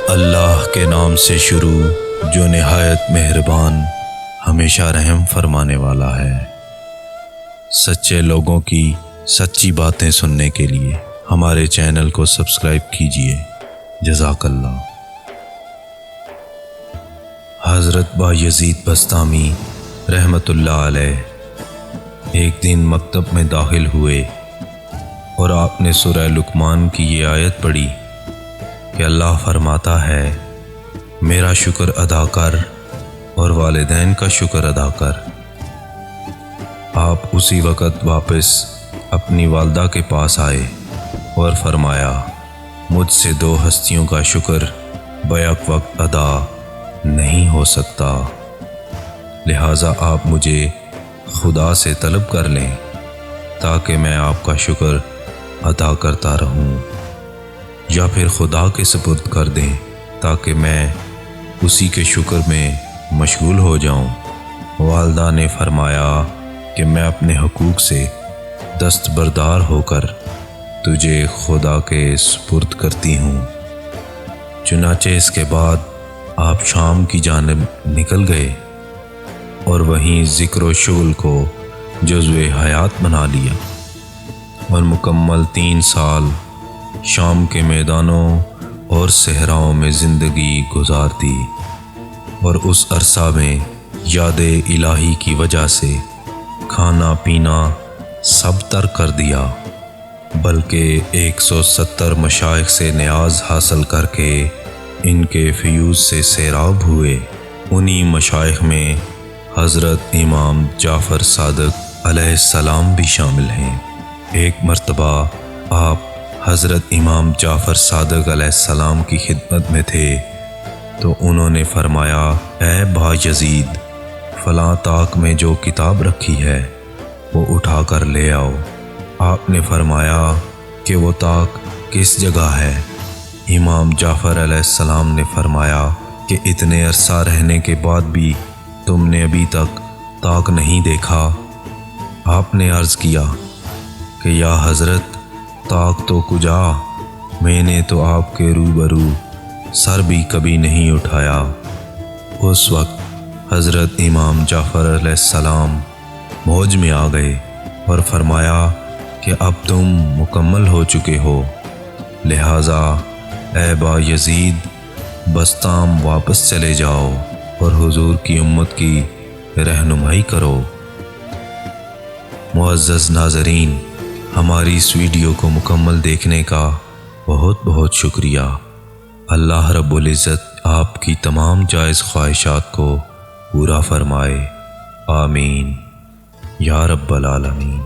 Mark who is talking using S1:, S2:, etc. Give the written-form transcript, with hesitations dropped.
S1: اللہ کے نام سے شروع جو نہایت مہربان ہمیشہ رحم فرمانے والا ہے۔ سچے لوگوں کی سچی باتیں سننے کے لیے ہمارے چینل کو سبسکرائب کیجیے۔ جزاک اللہ۔ حضرت بایزید بسطامی رحمۃ اللہ علیہ ایک دن مکتب میں داخل ہوئے اور آپ نے سورہ لقمان کی یہ آیت پڑھی کہ اللہ فرماتا ہے میرا شکر ادا کر اور والدین کا شکر ادا کر۔ آپ اسی وقت واپس اپنی والدہ کے پاس آئے اور فرمایا مجھ سے دو ہستیوں کا شکر بیک وقت ادا نہیں ہو سکتا، لہٰذا آپ مجھے خدا سے طلب کر لیں تاکہ میں آپ کا شکر ادا کرتا رہوں، یا پھر خدا کے سپرد کر دیں تاکہ میں اسی کے شکر میں مشغول ہو جاؤں۔ والدہ نے فرمایا کہ میں اپنے حقوق سے دستبردار ہو کر تجھے خدا کے سپرد کرتی ہوں۔ چنانچہ اس کے بعد آپ شام کی جانب نکل گئے اور وہیں ذکر و شغل کو جزو حیات بنا لیا اور مکمل 3 سال شام کے میدانوں اور صحراؤں میں زندگی گزار دی، اور اس عرصہ میں یاد الہی کی وجہ سے کھانا پینا سب ترک کر دیا، بلکہ 170 مشائخ سے نیاز حاصل کر کے ان کے فیوض سے سیراب ہوئے۔ انہی مشائخ میں حضرت امام جعفر صادق علیہ السلام بھی شامل ہیں۔ ایک مرتبہ آپ حضرت امام جعفر صادق علیہ السلام کی خدمت میں تھے تو انہوں نے فرمایا اے بایزید، فلاں طاق میں جو کتاب رکھی ہے وہ اٹھا کر لے آؤ۔ آپ نے فرمایا کہ وہ طاق کس جگہ ہے؟ امام جعفر علیہ السلام نے فرمایا کہ اتنے عرصہ رہنے کے بعد بھی تم نے ابھی تک طاق نہیں دیکھا۔ آپ نے عرض کیا کہ یا حضرت طاق تو کجا، میں نے تو آپ کے روبرو سر بھی کبھی نہیں اٹھایا۔ اس وقت حضرت امام جعفر علیہ السلام موج میں آ گئے اور فرمایا کہ اب تم مکمل ہو چکے ہو، لہٰذا اے بایزید بسطام واپس چلے جاؤ اور حضور کی امت کی رہنمائی کرو۔ معزز ناظرین، ہماری اس ویڈیو کو مکمل دیکھنے کا بہت بہت شکریہ۔ اللہ رب العزت آپ کی تمام جائز خواہشات کو پورا فرمائے، آمین یا رب العالمین۔